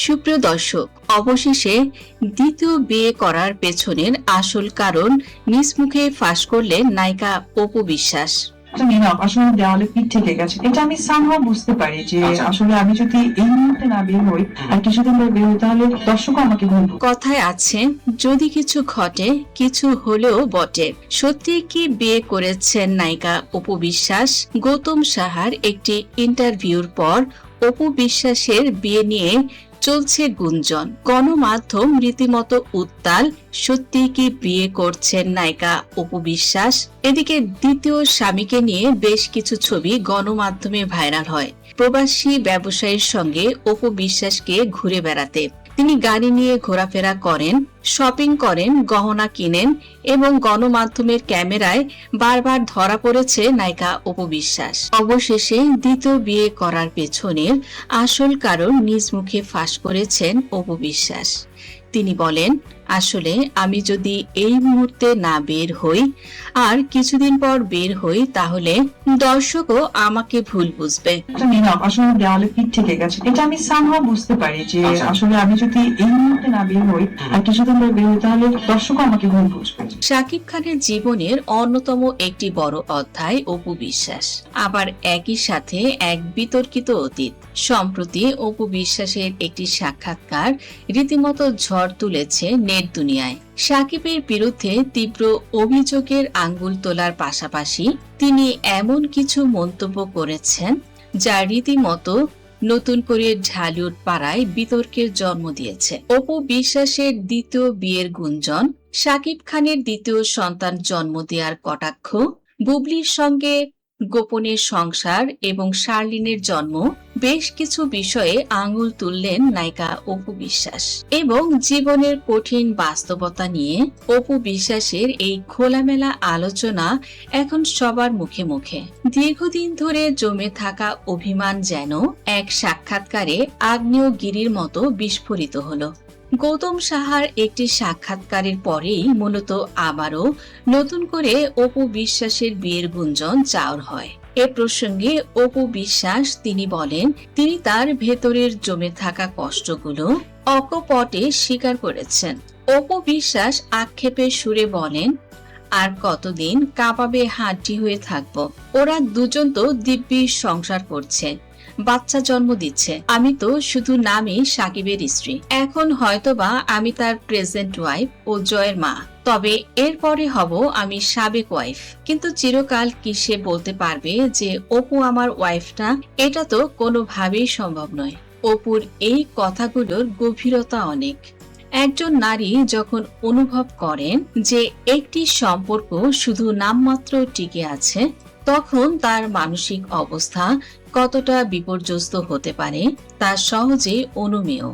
সুপ্রিয় দর্শক, অবশেষে দ্বিতীয় বিয়ে করার পেছনের আসল কারণ নিজ মুখে ফাঁস করলেন নায়িকা অপু বিশ্বাস। আসলে দেওয়ালে পিঠ থেকে গেছে, এটা আমি সামহাও বুঝতে পারি যে আসলে আমি যদি এই মুহূর্তে না বের হই আর কিছুদিন পর বের হই তাহলে দর্শকও আমাকে ভুলবো। কথায় আছে, যদি কিছু ঘটে কিছু হলেও বটে। সত্যি কি বিয়ে করেছেন নায়িকা অপু বিশ্বাস? গৌতম সাহার একটি ইন্টারভিউর পর অপু বিশ্বাসের বিয়ে নিয়ে চলছে গুঞ্জন। গণমাধ্যম রীতিমতো উত্তাল। সত্যি কি বিয়ে করছেন নায়িকা অপু বিশ্বাস? এদিকে দ্বিতীয় স্বামীকে নিয়ে বেশ কিছু ছবি গণমাধ্যমে ভাইরাল হয়। প্রবাসী ব্যবসায়ীর সঙ্গে অপু বিশ্বাসকে ঘুরে বেড়াতে, তিনি গাড়ি নিয়ে ঘোরাফেরা করেন, শপিং করেন, গহনা কিনেন এবং গণমাধ্যমের ক্যামেরায় বারবার ধরা পড়েছে নায়িকা অপু বিশ্বাস। অবশেষে দ্বিতীয় বিয়ে করার পেছনের আসল কারণ নিজ মুখে ফাঁস করেছেন অপু বিশ্বাস। তিনি বলেন, আসলে আমি যদি এই মুহূর্তে না বের হই আর কিছুদিন পর বের হই তাহলে দর্শকও আমাকে ভুল বুঝবে। আসলে দেওয়ালে পিঠ থেকে গেছে, এটা আমি সামহাও বুঝতে পারি যে আসলে আমি যদি এই মুহূর্তে না বের হই আর কিছুদিন পর বের হই তাহলে দর্শকও আমাকে ভুল বুঝবে। শাকিব খানের জীবনের অন্যতম একটি বড় অধ্যায় অপু বিশ্বাস, আবার একই সাথে এক বিতর্কিত অতীত। সম্প্রতি অপু বিশ্বাসের একটি সাক্ষাৎকার রীতিমতো ঝড় তুলেছে নেট দুনিয়ায়। শাকিবের বিরুদ্ধে তীব্র অভিযোগের আঙ্গুল তোলার পাশাপাশি তিনি এমন কিছু মন্তব্য করেছেন যা রীতিমতো নতুন করে ঢালিউড পাড়ায় বিতর্কের জন্ম দিয়েছে। অপু বিশ্বাসের দ্বিতীয় বিয়ের গুঞ্জন, শাকিব খানের দ্বিতীয় সন্তান জন্ম দেওয়ার কটাক্ষ, বুবলির সঙ্গে গোপনে সংসার এবং শার্লিনের জন্ম, বেশ কিছু বিষয়ে আঙুল তুললেন নায়িকা অপু বিশ্বাস। এবং জীবনের কঠিন বাস্তবতা নিয়ে অপু বিশ্বাসের এই খোলামেলা আলোচনা এখন সবার মুখে মুখে। দীর্ঘদিন ধরে জমে থাকা অভিমান যেন এক সাক্ষাৎকারে আগ্নেয়গিরির মতো বিস্ফোরিত হলো। গৌতম সাহার একটি সাক্ষাৎকারের পরেই মূলত আবারও নতুন করে অপু বিশ্বাসের বিয়ের গুঞ্জন চাউর হয়। এ প্রসঙ্গে অপু বিশ্বাস তিনি বলেন, তিনি তার ভেতরের জমে থাকা কষ্টগুলো অকপটে স্বীকার করেছেন। অপু বিশ্বাস আক্ষেপের সুরে বলেন, আর কতদিন কাবাবে হাড্ডি হয়ে থাকবো? ওরা দুজন তো দিব্যি সংসার করছে, বাচ্চা জন্ম দিচ্ছে। আমি তো শুধু নামে সাকিবের স্ত্রী, এখন হয়তোবা আমি তার প্রেজেন্ট ওয়াইফ ও জয়ের মা, তবে এরপরে হব আমি সাবেক ওয়াইফ। কিন্তু চিরকাল কি সে বলতে পারবে যে অপু আমার ওয়াইফ না? এটা তো কোনোভাবেই সম্ভব নয়। অপুর এই কথাগুলোর গভীরতা অনেক। একজন নারী যখন অনুভব করেন যে একটি সম্পর্ক শুধু নামমাত্র টিকে আছে, তখন তার মানসিক অবস্থা কতটা বিপর্যস্ত হতে পারে তা সহজে অনুমেয়।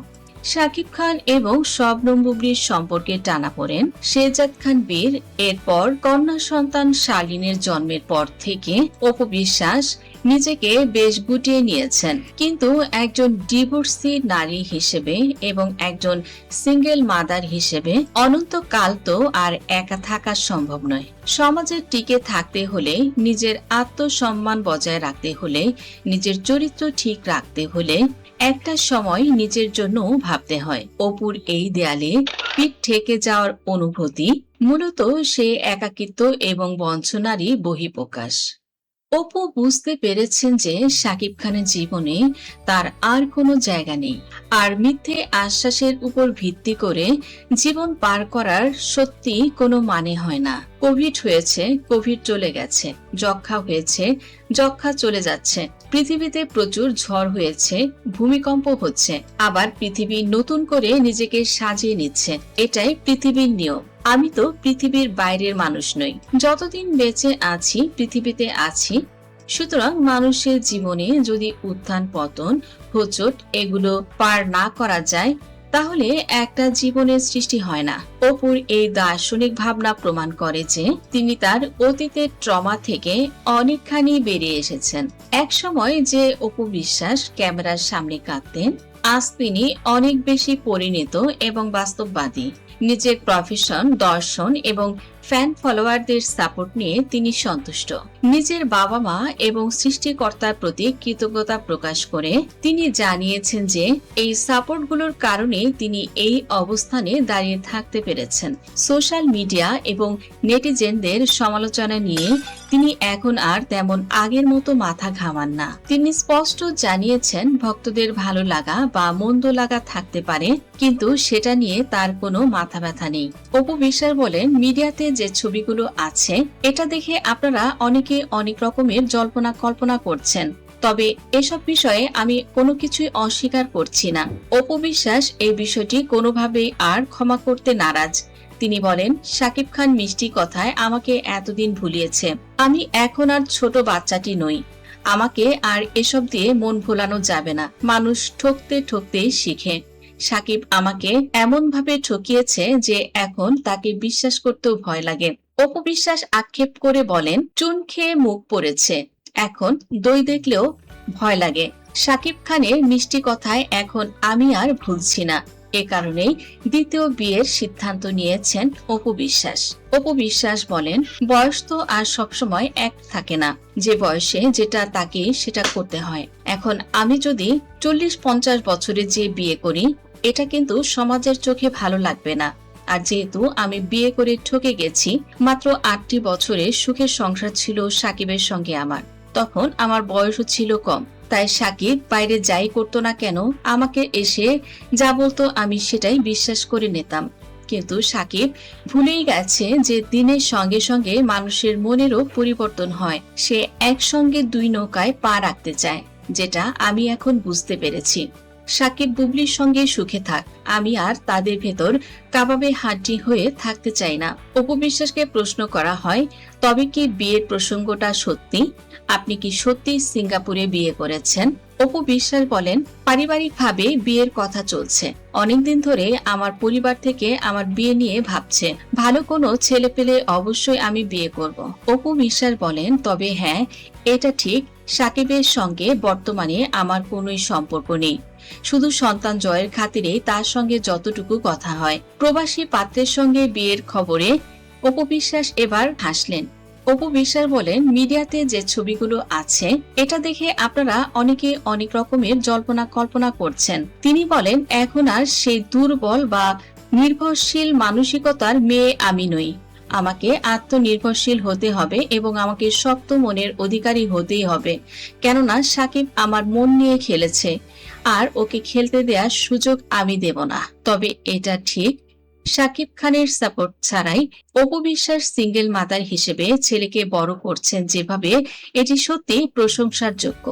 শাকিব খান এবং শবনম বুবলির সম্পর্কে টানাপোড়েন, শেহজাদ খান বীর, এরপর কন্যা সন্তান শার্লিনের জন্মের পর থেকে অপু বিশ্বাস নিজেকে বেশ গুটিয়ে নিয়েছেন। কিন্তু একজন ডিভোর্সি নারী হিসেবে এবং একজন সিঙ্গেল মাদার হিসেবে অনন্তকাল তো আর একা থাকা সম্ভব নয়। সমাজে টিকে থাকতে হলে, নিজের আত্মসম্মান বজায় রাখতে হলে, নিজের চরিত্র ঠিক রাখতে হলে একটা সময় নিজের জন্য ভাবতে হয়। অপুর এই দেয়ালে পিঠ ঠেকে যাওয়ার অনুভূতি মূলত সে একাকিত্ব এবং বঞ্চনারই বহিঃপ্রকাশ। অপু বুঝতে পেরেছেন যে শাকিব খানের জীবনে তার আর কোনো জায়গা নেই, আর মিথ্যে আশ্বাসের উপর ভিত্তি করে জীবন পার করার সত্যি কোনো মানে হয় না। কোভিড হয়েছে, কোভিড চলে গেছে, যক্ষ্মা হয়েছে, যক্ষ্মা চলে যাচ্ছে, পৃথিবীতে প্রচুর ঝড় হয়েছে, ভূমিকম্প হচ্ছে, আবার পৃথিবী নতুন করে নিজেকে সাজিয়ে নিচ্ছে। এটাই পৃথিবীর নিয়ম। আমি তো পৃথিবীর বাইরের মানুষ নই, যতদিন বেঁচে আছি পৃথিবীতে আছি। সুতরাং মানুষের জীবনে যদি উত্থান পতন, হোঁচট এগুলো পার না করা যায় তাহলে একটা জীবনের সৃষ্টি হয় না। অপুর এই দার্শনিক ভাবনা প্রমাণ করে যে তিনি তার অতীতের ট্রমা থেকে অনেকখানি বেরিয়ে এসেছেন। এক সময় যে অপু বিশ্বাস ক্যামেরার সামনে কাঁদতেন, আজ তিনি অনেক বেশি পরিণত এবং বাস্তববাদী। নিজের প্রফেশন, দর্শন এবং ফ্যান ফলোয়ারদের সাপোর্ট নিয়ে তিনি সন্তুষ্ট। নিজের বাবা মা এবং সৃষ্টিকর্তার প্রতি কৃতজ্ঞতা প্রকাশ করে তিনি জানিয়েছেন যে এই সাপোর্টগুলোর কারণে তিনি এই অবস্থানে দাঁড়িয়ে থাকতে পেরেছেন। সোশ্যাল মিডিয়া এবং নেটিজেনদের সমালোচনা নিয়ে তিনি এখন আর তেমন আগের মতো মাথা ঘামান না। তিনি স্পষ্ট জানিয়েছেন ভক্তদের ভালো লাগা বা মন্দ লাগা থাকতে পারে, কিন্তু সেটা নিয়ে তার কোনো মাথা ব্যথা নেই। অপু বিশ্বাস বলেন, মিডিয়াতে যে ছবিগুলো আছে এটা দেখে আপনারা অনেকে অনেক রকমের জল্পনা কল্পনা করছেন, তবে এসব বিষয়ে আমি কোনো কিছুই অস্বীকার করছি না। অপু বিশ্বাস এই বিষয়টি কোনোভাবেই আর ক্ষমা করতে নারাজ। তিনি বলেন, শাকিব খান মিষ্টি কথায় আমাকে এতদিন ভুলিয়েছে। আমি এখন আর ছোট বাচ্চাটি নই। আমাকে আর এসব দিয়ে মন ভোলানো যাবে না। মানুষ ঠকতে ঠকতে শিখে। শাকিব আমাকে এমন ভাবে ঠকিয়েছে যে এখন তাকে বিশ্বাস করতেও ভয় লাগে। অপু বিশ্বাস আক্ষেপ করে বলেন, চুন খেয়ে মুখ পড়েছে, এখন দই দেখলেও ভয় লাগে। শাকিব খানের মিষ্টি কথায় এখন আমি আর ভুলছি না। এ কারণেই দ্বিতীয় বিয়ের সিদ্ধান্ত নিয়েছেন অপু বিশ্বাস। অপু বিশ্বাস বলেন, বয়স তো আর সবসময় এক থাকে না। যে বয়সে যেটা তাকে সেটা করতে হয়। এখন আমি যদি 40-50 বছরে যে বিয়ে করি, এটা কিন্তু সমাজের চোখে ভালো লাগবে না। আর যেহেতু আমি বিয়ে করে ঠকে গেছি, মাত্র 8টি বছরে সুখের সংসার ছিল সাকিবের সঙ্গে আমার। তখন আমার বয়সও ছিল কম, তাই সাকিব বাইরে যাই করতো না কেন আমাকে এসে যা বলতো আমি সেটাই বিশ্বাস করে নিতাম। কিন্তু সাকিব ভুলেই গেছে যে দিনের সঙ্গে সঙ্গে মানুষের মনেরও পরিবর্তন হয়। সে একসঙ্গে দুই নৌকায় পা রাখতে চায়, যেটা আমি এখন বুঝতে পেরেছি। সাকিব বুবলির সঙ্গে সুখে থাক, আমি আর তাদের ভেতর কাবাবে হাড্ডি হয়ে থাকতে চাই না। অপু বিশ্বাসকে প্রশ্ন করা হয়, তবে কি বিয়ের প্রসঙ্গটা সত্যি? আপনি কি সত্যি সিঙ্গাপুরে বিয়ে করেছেন? অপু বিশ্বাস বলেন, পারিবারিকভাবে বিয়ের কথা চলছে। অনেকদিন ধরে আমার পরিবার থেকে আমার বিয়ে নিয়ে ভাবছে। ভালো কোনো ছেলে পেলে অবশ্যই আমি বিয়ে করব। অপু বিশ্বাস বলেন, তবে হ্যাঁ, এটা ঠিক, সাকিবের সঙ্গে বর্তমানে আমার কোনোই সম্পর্ক নেই। শুধু সন্তান জয়ের খাতিরে তার সঙ্গে যতটুকু কথা হয়। প্রবাসী পাত্রের সঙ্গে বিয়ের খবরে অপু বিশ্বাস এবার হাসলেন। অপু বিশ্বাস বলেন, মিডিয়াতে যে ছবিগুলো আছে এটা দেখে আপনারা অনেকে অনেক রকমের জল্পনা কল্পনা করছেন। তিনি বলেন, এখন আর সেই দুর্বল বা নির্ভরশীল মানসিকতার মেয়ে আমি নই। আমাকে আত্মনির্ভরশীল হতে হবে এবং আমাকে শক্ত মনের অধিকারী হতেই হবে। কেননা সাকিব আমার মন নিয়ে খেলেছে, আর ওকে খেলতে দেওয়ার সুযোগ আমি দেব না। তবে এটা ঠিক, শাকিব খানের সাপোর্ট ছাড়াই অপু বিশ্বাস সিঙ্গেল মাদার হিসেবে ছেলেকে বড় করছেন যেভাবে, এটি সত্যি প্রশংসার যোগ্য।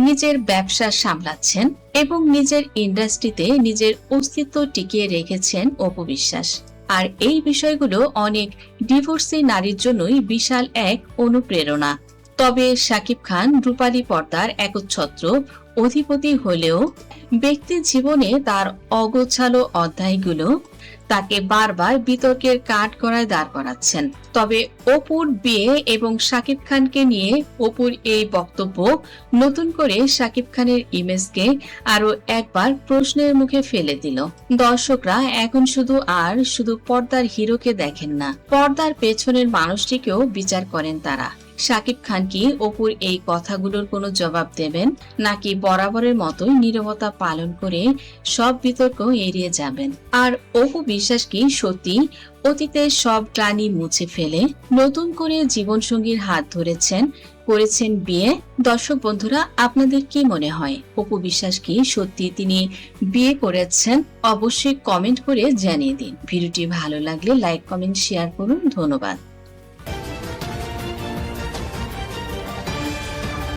নিজের ব্যবসা সামলাচ্ছেন এবং নিজের ইন্ডাস্ট্রিতে নিজের অস্তিত্ব টিকিয়ে রেখেছেন অপু বিশ্বাস। আর এই বিষয়গুলো অনেক ডিভোর্সি নারীর জন্যই বিশাল এক অনুপ্রেরণা। তবে শাকিব খান রূপালী পর্দার একচ্ছত্র অধিপতি হলেও ব্যক্তি জীবনে তার অগোছালো অধ্যায়গুলো তাকে বারবার বিতর্কের কাঠগড়ায় দাঁড় করাচ্ছেন। তবে অপুর বিয়ে এবং শাকিব খানকে নিয়ে অপুর এই বক্তব্য নতুন করে শাকিব খানের ইমেজকে আরো একবার প্রশ্নের মুখে ফেলে দিল। দর্শকরা এখন শুধু পর্দার হিরোকে দেখেন না, পর্দার পেছনের মানুষটিকেও বিচার করেন তারা। শাকিব খান কি অপুর এই কথাগুলোর কোনো জবাব দেবেন, নাকি বরাবরের মতোই নীরবতা পালন করে সব বিতর্ক এড়িয়ে যাবেন? আর অপু বিশ্বাস কি সত্যি অতীতের সব গ্লানি মুছে ফেলে নতুন করে জীবনসঙ্গীর হাত ধরেছেন, করেছেন বিয়ে? দর্শক বন্ধুরা, আপনাদের কি মনে হয়, অপু বিশ্বাস কি সত্যি তিনি বিয়ে করেছেন? অবশ্যই কমেন্ট করে জানিয়ে দিন। ভিডিওটি ভালো লাগলে লাইক, কমেন্ট, শেয়ার করুন। ধন্যবাদ।